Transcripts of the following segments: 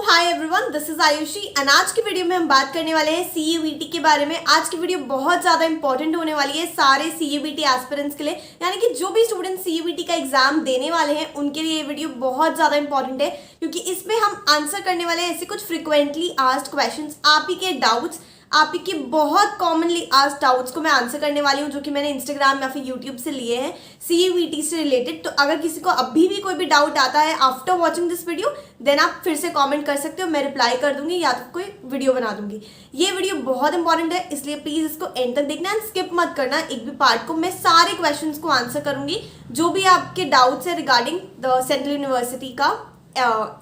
Hi everyone, this is Ayushi and आज की video में हम बात करने वाले हैं सीयूईटी के बारे में। आज की वीडियो बहुत ज़्यादा इंपॉर्टेंट होने वाली है सारे सीयूईटी एस्पिरेंट्स के लिए, यानी कि जो भी स्टूडेंट सीयूईटी का एग्जाम देने वाले हैं उनके लिए ये वीडियो बहुत ज़्यादा इंपॉर्टेंट है, क्योंकि इसमें हम आंसर करने वाले हैं ऐसे कुछ फ्रिक्वेंटली आस्क्ड क्वेश्चंस, आप ही के डाउट्स, आप ही के बहुत कॉमनली आस्क्ड डाउट्स को मैं आंसर करने वाली हूँ, जो कि मैंने इंस्टाग्राम या फिर यूट्यूब से लिए हैं सीयूईटी से रिलेटेड। तो अगर किसी को अभी भी कोई भी डाउट आता है after watching this video, then आप फिर से कमेंट कर सकते हो, मैं रिप्लाई कर दूंगी या तो कोई वीडियो बना दूंगी। ये वीडियो बहुत इंपॉर्टेंट है, इसलिए प्लीज़ इसको एंड तक देखना एंड स्किप मत करना एक भी पार्ट को। मैं सारे क्वेश्चन को आंसर करूंगी जो भी आपके डाउट्स है रिगार्डिंग द सेंट्रल यूनिवर्सिटी का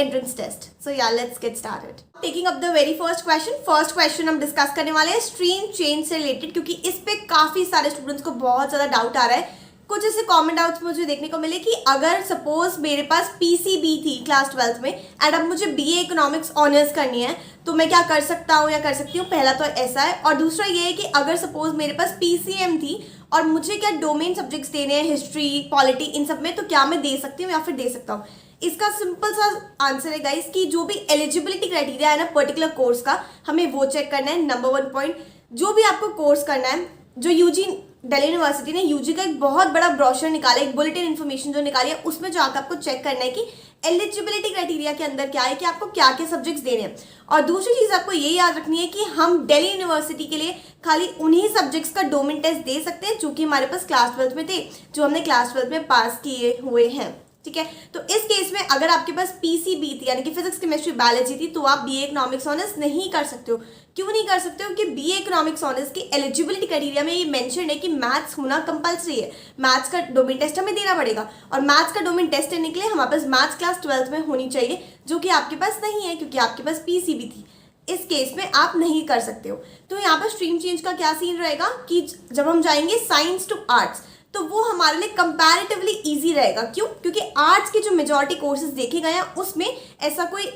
entrance test. So yeah, let's get started. Taking up the very first question हम डिस्कस करने वाले हैं स्ट्रीम चेंज से रिलेटेड, क्योंकि इस पे काफ़ी सारे स्टूडेंट्स को बहुत ज़्यादा डाउट आ रहा है। कुछ ऐसे कॉमन डाउट्स मुझे देखने को मिले कि अगर सपोज मेरे पास पीसीबी थी क्लास 12th में एंड अब मुझे बीए इकोनॉमिक्स ऑनर्स करनी है, तो मैं क्या कर सकता हूँ या कर सकती हूँ। पहला तो ऐसा है, और दूसरा ये है कि अगर सपोज मेरे पास पीसीएम थी और मुझे क्या डोमेन सब्जेक्ट्स देने हैं, हिस्ट्री, पॉलिटी, इन सब में, तो क्या मैं दे सकती हूँ या फिर दे सकता हूँ। इसका सिंपल सा आंसर है गाइस कि जो भी एलिजिबिलिटी क्राइटेरिया है ना पर्टिकुलर कोर्स का, हमें वो चेक करना है। नंबर 1 पॉइंट, जो भी आपको कोर्स करना है, जो यूजी दिल्ली यूनिवर्सिटी ने यूजी का एक बहुत बड़ा ब्रोशर निकाला, एक बुलेटिन इन्फॉर्मेशन जो निकाली है, उसमें जाकर आपको चेक करना है कि एलिजिबिलिटी क्राइटेरिया के अंदर क्या है कि आपको क्या क्या सब्जेक्ट्स देने हैं। और दूसरी चीज़ आपको ये याद रखनी है कि हम दिल्ली यूनिवर्सिटी के लिए खाली उन्हीं सब्जेक्ट्स का डोमेन टेस्ट दे सकते हैं जो कि हमारे पास क्लास 12th में थे, जो हमने क्लास 12th में पास किए हुए हैं। ठीक है, तो इस केस में अगर आपके पास पीसीबी थी यानी कि फिजिक्स, केमिस्ट्री, बायोलॉजी थी, तो आप बीए इकोनॉमिक्स ऑनर्स नहीं कर सकते हो। क्यों नहीं कर सकते हो? कि बीए इकोनॉमिक्स ऑनर्स की एलिजिबिलिटी क्राइटेरिया में ये मेंशन है कि मैथ्स होना कंपलसरी है, मैथ्स का डोमेन टेस्ट हमें देना पड़ेगा, और मैथ्स का डोमेन टेस्ट देने के लिए हमारे पास मैथ्स क्लास 12th में होनी चाहिए, जो कि आपके पास नहीं है क्योंकि आपके पास पीसीबी थी। इस केस में आप नहीं कर सकते हो। तो यहाँ पर स्ट्रीम चेंज का क्या सीन रहेगा कि जब हम जाएंगे साइंस टू आर्ट्स, तो वो हमारे लिए कंपैरेटिवली इजी रहेगा। क्यों? क्योंकि आर्ट्स के जो मेजॉरिटी कोर्सेज देखे गए हैं उसमें ऐसा कोई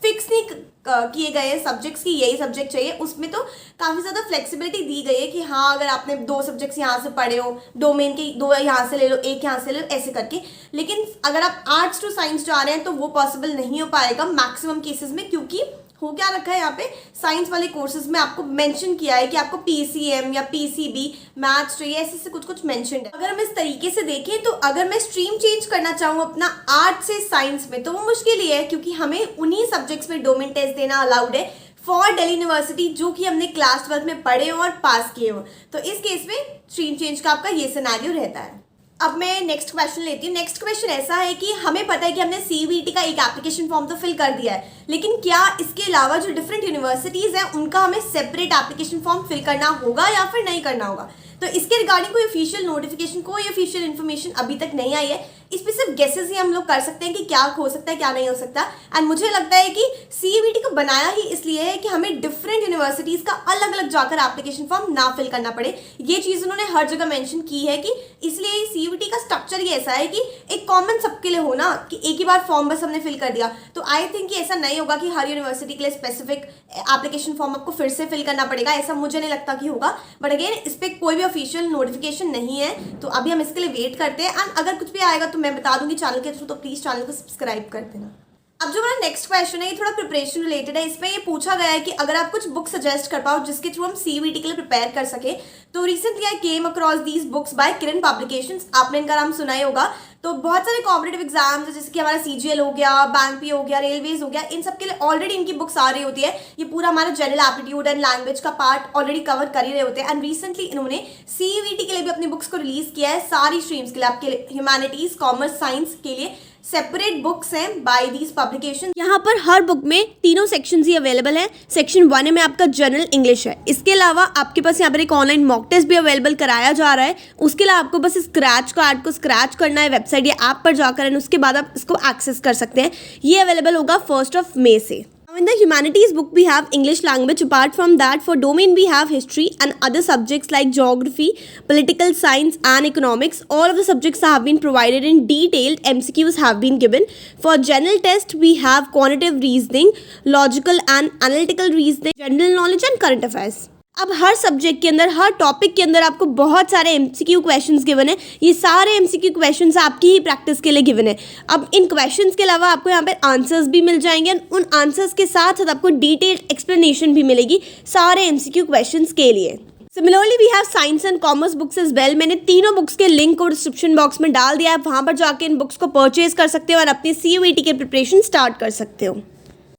फिक्स नहीं किए गए हैं सब्जेक्ट्स की यही सब्जेक्ट चाहिए। उसमें तो काफ़ी ज़्यादा फ्लेक्सिबिलिटी दी गई है कि हाँ, अगर आपने 2 सब्जेक्ट्स यहाँ से पढ़े हो, डोमेन के 2 यहाँ से ले लो, 1 यहाँ से ले लो, ऐसे करके। लेकिन अगर आप आर्ट्स टू साइंस जा रहे हैं तो वो पॉसिबल नहीं हो पाएगा मैक्सिमम केसेस में, क्योंकि हो क्या रखा है यहाँ पे साइंस वाले कोर्सेज में आपको मेंशन किया है कि आपको पीसीएम या पीसीबी मैथ्स चाहिए, ऐसे से कुछ मेंशन है। अगर हम इस तरीके से देखें तो अगर मैं स्ट्रीम चेंज करना चाहूँ अपना आर्ट से साइंस में, तो वो मुश्किल ही है, क्योंकि हमें उन्हीं सब्जेक्ट्स में डोमेन टेस्ट देना अलाउड है फॉर दिल्ली यूनिवर्सिटी, जो कि हमने क्लास 12 में पढ़े हो और पास किए हो। तो इस केस में स्ट्रीम चेंज का आपका ये सिनेरियो रहता है। अब मैं नेक्स्ट क्वेश्चन लेती हूँ। नेक्स्ट क्वेश्चन ऐसा है कि हमें पता है कि हमने सीयूईटी का एक एप्लीकेशन फॉर्म तो फिल कर दिया है, लेकिन क्या इसके अलावा जो डिफरेंट यूनिवर्सिटीज़ हैं उनका हमें सेपरेट एप्लीकेशन फॉर्म फिल करना होगा या फिर नहीं करना होगा। तो इसके रिगार्डिंग कोई ऑफिशियल नोटिफिकेशन, कोई ऑफिशियल इन्फॉर्मेशन अभी तक नहीं आई है। इस पर सिर्फ गेसेस ही हम लोग कर सकते हैं कि क्या हो सकता है क्या नहीं हो सकता। एंड मुझे लगता है कि सीयूईटी को बनाया ही इसलिए है कि हमें डिफरेंट यूनिवर्सिटीज़ का अलग अलग जाकर एप्लीकेशन फॉर्म ना फिल करना पड़े। ये चीज़ उन्होंने हर जगह मेंशन की है कि इसलिए सीयूईटी का स्ट्रक्चर ही ऐसा है कि एक कॉमन सबके लिए हो ना, कि एक ही बार फॉर्म बस हमने फिल कर दिया। तो आई थिंक कि ऐसा नहीं होगा कि हर यूनिवर्सिटी के लिए स्पेसिफिक एप्लीकेशन फॉर्म आपको फिर से फिल करना पड़ेगा, ऐसा मुझे नहीं लगता कि होगा। बट अगेन इस पर कोई भी ऑफिशियल नोटिफिकेशन नहीं है, तो अभी हम इसके लिए वेट करते हैं। एंड अगर कुछ भी आएगा तो मैं बता दूंगी चैनल के थ्रू, तो प्लीज़ चैनल को सब्सक्राइब कर देना। अब जो हमारा नेक्स्ट क्वेश्चन है ये थोड़ा प्रिपरेशन रिलेटेड है। इसमें ये पूछा गया है कि अगर आप कुछ बुक सजेस्ट कर पाओ जिसके थ्रू हम सीयूईटी के लिए प्रिपेयर कर सके। तो recently I came across these books by Kiran publications, आपने इनका नाम सुना ही होगा। तो बहुत सारे कॉम्पिटेटिव एग्जाम्स जैसे कि हमारा सीजीएल हो गया, बैंक पी हो गया, रेलवेज हो गया, इन सब के लिए ऑलरेडी इनकी बुक्स आ रही होती है। ये पूरा हमारा जनरल एप्टीट्यूड एंड लैंग्वेज का पार्ट ऑलरेडी कवर कर ही रहे होते हैं। एंड रिसेंटली इन्होंने सीयूईटी के लिए भी अपनी बुक्स को रिलीज किया है, सारी स्ट्रीम्स के लिए, आपके ह्यूमैनिटीज, कॉमर्स, साइंस के लिए सेपरेट बुक्स हैं बाय दीज पब्लिकेशन। यहाँ पर हर बुक में तीनों सेक्शंस ही अवेलेबल हैं। सेक्शन 1 में आपका जनरल इंग्लिश है, इसके अलावा आपके पास यहाँ पर एक ऑनलाइन मॉक टेस्ट भी अवेलेबल कराया जा रहा है। उसके अलावा आपको बस स्क्रैच कार्ड को स्क्रैच करना है वेबसाइट या ऐप पर जाकर, एंड उसके बाद आप इसको एक्सेस कर सकते हैं। ये अवेलेबल होगा 1 मई से। In the humanities book we have English language. Apart from that, for domain we have history and other subjects like geography, political science and economics. All of the subjects have been provided in detailed MCQs have been given. For general test we have quantitative reasoning, logical and analytical reasoning, general knowledge and current affairs. अब हर subject के अंदर, हर topic के अंदर आपको बहुत सारे MCQ questions given है। ये सारे एमसीक्यू क्वेश्चंस आपकी ही प्रैक्टिस के लिए गिवन है। अब इन क्वेश्चंस के अलावा आपको यहाँ पे आंसर्स भी मिल जाएंगे। उन आंसर्स के साथ साथ आपको डिटेल्ड एक्सप्लेनेशन भी मिलेगी सारे एमसीक्यू क्वेश्चंस के लिए। Similarly we have science and commerce books as well. मैंने तीनों बुक्स के लिंक को डिस्क्रिप्शन बॉक्स में डाल दिया है, वहाँ पर जाके इन बुक्स को परचेज कर सकते हो और अपनी CUET के प्रिपरेशन स्टार्ट कर सकते हो।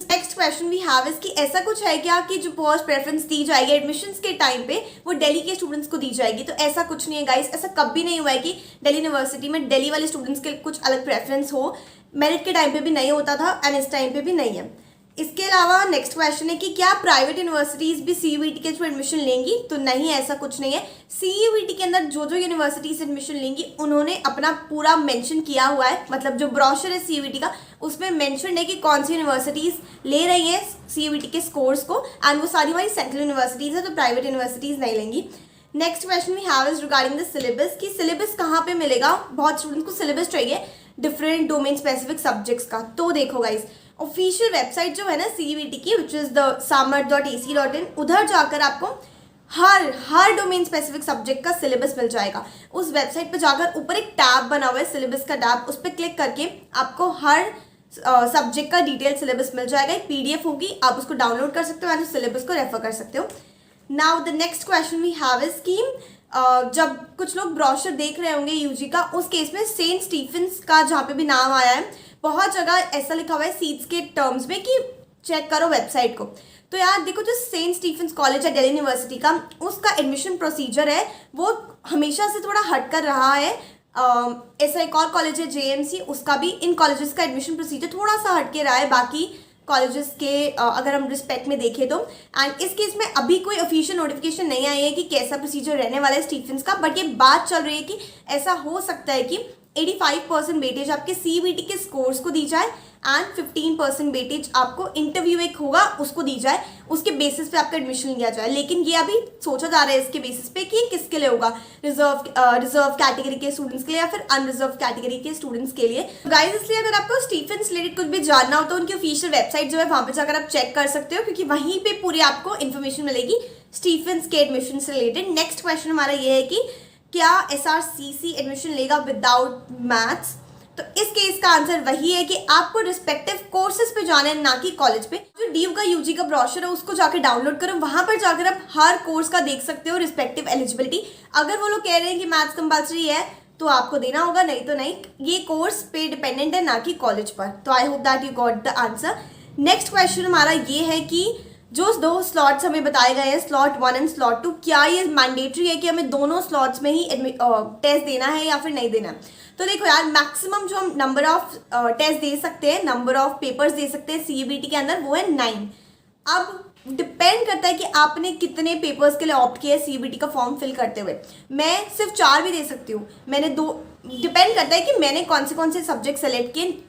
Next question we have is कि ऐसा कुछ है क्या कि जो फर्स्ट प्रेफरेंस दी जाएगी एडमिशन्स के टाइम पे वो दिल्ली के स्टूडेंट्स को दी जाएगी? तो ऐसा कुछ नहीं है गाइस, ऐसा कभी नहीं हुआ है कि दिल्ली यूनिवर्सिटी में दिल्ली वाले स्टूडेंट्स के कुछ अलग प्रेफरेंस हो। मेरिट के टाइम पे भी नहीं होता था एंड इस टाइम पे भी नहीं है। इसके अलावा नेक्स्ट क्वेश्चन है कि क्या प्राइवेट यूनिवर्सिटीज़ भी CUET के थ्रू एडमिशन लेंगी? तो नहीं, ऐसा कुछ नहीं है। CUET के अंदर जो जो यूनिवर्सिटीज़ एडमिशन लेंगी उन्होंने अपना पूरा मेंशन किया हुआ है, मतलब जो ब्रोशर है CUET का उसमें मेंशन है कि कौन सी यूनिवर्सिटीज़ ले रही है CUET के स्कोर्स को, एंड वो सारी हमारी सेंट्रल यूनिवर्सिटीज़ है, तो प्राइवेट यूनिवर्सिटीज़ नहीं लेंगी। Next question we have is regarding the syllabus कि सिलेबस कहाँ पे मिलेगा। बहुत स्टूडेंट्स को सिलेबस चाहिए डिफरेंट डोमेन स्पेसिफिक सब्जेक्ट्स का। तो देखो गाइस, ऑफिशियल वेबसाइट जो है ना CUET की, विच इज़ द samarth.ac.in, उधर जाकर आपको हर डोमेन स्पेसिफिक सब्जेक्ट का सिलेबस मिल जाएगा। उस वेबसाइट पर जाकर ऊपर एक टैब बना हुआ है सिलेबस का टैब, उस पर क्लिक करके आपको हर सब्जेक्ट का डिटेल सिलेबस मिल जाएगा। एक PDF होगी, आप उसको डाउनलोड कर सकते हो एंड उस सिलेबस को रेफर कर सकते हो। Now the next question we have is कि जब कुछ लोग ब्रोशर देख रहे होंगे UG का, उस केस में सेंट स्टीफेंस का जहाँ पे भी नाम आया है, बहुत जगह ऐसा लिखा हुआ है सीट्स के टर्म्स में कि चेक करो वेबसाइट को। तो यार देखो, जो सेंट स्टीफेंस कॉलेज है दिल्ली यूनिवर्सिटी का, उसका एडमिशन प्रोसीजर है वो हमेशा से थोड़ा हट कर रहा है। ऐसा एक और कॉलेज है JMC, उसका भी, इन कॉलेजेस का एडमिशन प्रोसीजर थोड़ा सा हट के रहा है बाकी कॉलेजेस के अगर हम रिस्पेक्ट में देखें तो। एंड इस केस में अभी कोई ऑफिशियल नोटिफिकेशन नहीं आई है कि कैसा प्रोसीजर रहने वाला है स्टीफेंस का, बट ये बात चल रही है कि ऐसा हो सकता है कि 85% वेटेज आपके CUET के स्कोर्स को दी जाए एंड 15% वेटेज आपको इंटरव्यू एक होगा उसको दी जाए, उसके बेसिस पे आपका एडमिशन लिया जाए। लेकिन ये अभी सोचा जा रहा है इसके बेसिस पे कि किसके लिए होगा, रिजर्व कैटेगरी के स्टूडेंट्स के लिए या फिर अनरिजर्व कैटेगरी के स्टूडेंट्स के लिए। गाइस, इसलिए अगर आपको स्टीफेंस रिलेटेड कुछ भी जानना हो तो उनकी ऑफिशियल वेबसाइट जो है वहाँ पे जाकर आप चेक कर सकते हो, क्योंकि वहीं पे पूरी आपको इन्फॉर्मेशन मिलेगी स्टीफेंस के एडमिशन से रिलेटेड। नेक्स्ट क्वेश्चन हमारा ये है कि क्या SRCC एडमिशन लेगा विदाउट मैथ्स? तो इस केस का आंसर वही है कि आपको रिस्पेक्टिव कोर्सेज पे जाना है, ना कि कॉलेज पे। जो DU का UG का ब्रोशर है उसको जाकर डाउनलोड करो, वहां पर जाकर आप हर कोर्स का देख सकते हो रिस्पेक्टिव एलिजिबिलिटी। अगर वो लोग कह रहे हैं कि मैथ्स कंपल्सरी है तो आपको देना होगा, नहीं तो नहीं। ये कोर्स पे डिपेंडेंट है, ना कि कॉलेज पर। तो I hope that you got the answer. Next question हमारा ये है कि जो 2 स्लॉट्स हमें बताए गए हैं, स्लॉट 1 एंड स्लॉट 2, क्या ये मैंडेटरी है कि हमें दोनों स्लॉट्स में ही टेस्ट देना है या फिर नहीं देना? तो देखो यार, मैक्सिमम जो हम नंबर ऑफ टेस्ट दे सकते हैं, नंबर ऑफ पेपर्स दे सकते हैं CUET के अंदर, वो है 9। अब डिपेंड करता है कि आपने कितने पेपर्स के लिए ऑप्ट किया है CUET का फॉर्म फिल करते हुए। मैं सिर्फ 4 भी दे सकती हूँ, मैंने 2, डिपेंड करता है कि मैंने कौन से सब्जेक्ट सेलेक्ट किए,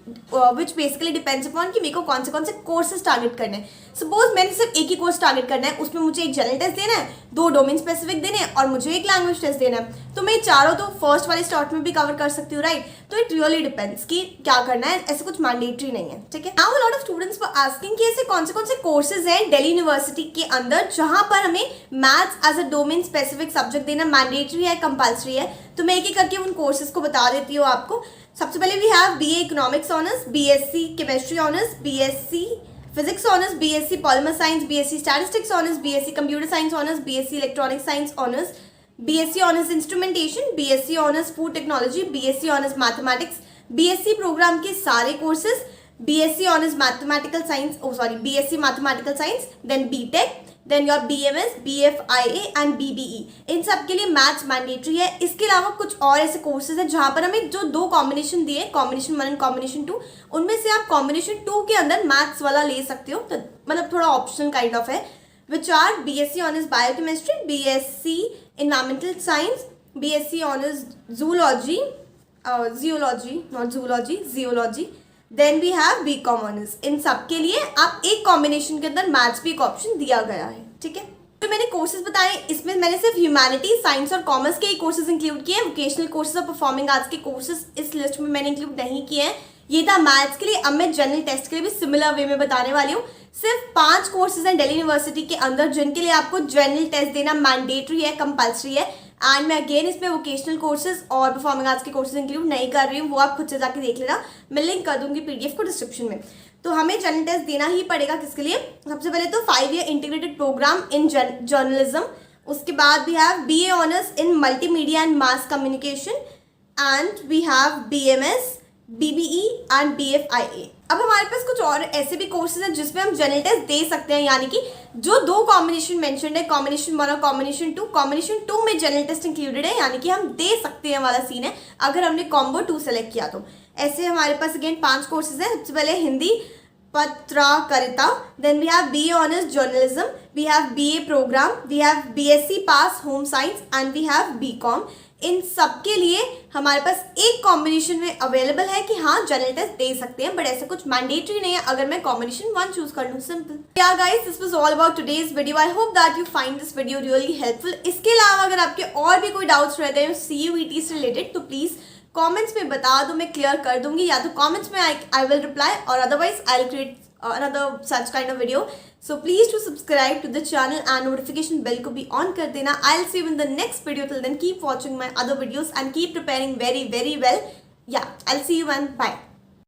विच बेसिकली डिपेंड्स अपॉन कि मेरे को कौन से कोर्सेज टारगेट करने हैं। सपोज मैंने सिर्फ एक ही कोर्स टारगेट करना है, उसमें मुझे एक जनरल टेस्ट देना है, 2 डोमेन स्पेसिफिक देने हैं और मुझे एक लैंग्वेज टेस्ट देना है, तो मैं चारों तो फर्स्ट वाले स्लॉट में भी कवर कर सकती हूँ, राइट? तो इट रियली डिपेंड्स कि क्या करना है, ऐसे कुछ मैंडेटरी नहीं है, ठीक है। Now a lot of students were asking कि ऐसे कौन से कोर्सेज हैं दिल्ली यूनिवर्सिटी के अंदर जहां पर हमें maths as a domain specific subject देना मैंडेटरी है, कंपल्सरी है। तो मैं एक करके उन कोर्सेज को बता देती हूँ आपको। सबसे पहले we have BA economics honours, BSc chemistry honours, BSc physics honours, BSc polymer science, BSc statistics honours, BSc computer science honours, BSc electronic science honours, BSc honours instrumentation, BSc honours food technology, BSc honours mathematics, BSc program के सारे courses, BSc honours mathematical science, BSc mathematical science, then BTech, then your BMS, BFIA and BBE, इन सब के लिए maths mandatory है। इसके अलावा कुछ और ऐसे कोर्सेज हैं जहाँ पर हमें जो 2 कॉम्बिनेशन दिए, कॉम्बिनेशन 1 एंड कॉम्बिनेशन 2, उनमें से आप कॉम्बिनेशन 2 के अंदर मैथ्स वाला ले सकते हो, तो मतलब थोड़ा ऑप्शनल काइंड ऑफ है, which are BSc honours biochemistry, BSc environmental science, BSc honours zoology, geology, then we have BCom honours. इन सब के लिए आप एक कॉम्बिनेशन के अंदर मैथ्स भी एक ऑप्शन दिया गया है, ठीक है। तो मैंने कोर्सेज बताए, इसमें मैंने सिर्फ ह्यूमैनिटी, साइंस और कॉमर्स के ही कोर्सेज इंक्लूड किए हैं। वोकेशनल कोर्सेज और परफॉर्मिंग आर्ट्स के कोर्सेज इस लिस्ट में मैंने इंक्लूड नहीं किए हैं, ये था मैथ्स के लिए। अब मैं जनरल टेस्ट के लिए भी सिमिलर वे में बताने वाली हूँ। सिर्फ 5 कोर्सेज हैं दिल्ली यूनिवर्सिटी के अंदर जिनके लिए आपको जनरल टेस्ट देना मैंडेटरी है, कंपल्सरी है। एंड मैं अगेन इसमें वोकेशनल कोर्सेज और परफॉर्मिंग आर्ट्स के कोर्सेज इंक्लूड नहीं कर रही हूँ, वो आप खुद से जाके देख लेना, मैं लिंक कर दूंगी PDF को डिस्क्रिप्शन में। तो हमें जनरल टेस्ट देना ही पड़ेगा। किसके लिए? सबसे पहले तो 5 year integrated program in journalism, उसके बाद we have BA honours in multimedia and mass communication, and we have BMS, BBE and BFIA। अब हमारे पास कुछ और ऐसे भी कोर्सेज हैं जिसमें हम जनरल टेस्ट दे सकते हैं, यानी कि जो 2 कॉम्बिनेशन मेंशन्ड है, कॉम्बिनेशन 1 और कॉम्बिनेशन 2। कॉम्बिनेशन 2 में जनरल टेस्ट इंक्लूडेड है, यानी कि हम दे सकते हैं वाला सीन है अगर हमने कॉम्बो 2 सेलेक्ट किया तो। ऐसे हमारे पास अगेन 5 कोर्सेज हैं। सबसे पहले हिंदी पत्रकारिता, then we have BA honours journalism, we have BA program, we have BSc pass home science and we have BCom। इन सब के लिए हमारे पास एक कॉम्बिनेशन में अवेलेबल है कि हाँ जनरल टेस्ट दे सकते हैं, बट ऐसा कुछ मैंडेटरी नहीं है अगर मैं कॉम्बिनेशन 1 चूज कर लूँ। सिंपल। या guys, this was all about today's video. I hope that you find this video really helpful. इसके अलावा अगर आपके और भी कोई डाउट्स रह गए हो CUET से रिलेटेड तो प्लीज कमेंट्स में बता दो, मैं क्लियर कर दूंगी, या तो कमेंट्स में आई विल रिप्लाई और otherwise I will create another such kind of video. So please to subscribe to the channel and notification bell को भी on कर देना. I'll see you in the next video. Till then keep watching my other videos and keep preparing very well. Yeah, I'll see you and bye.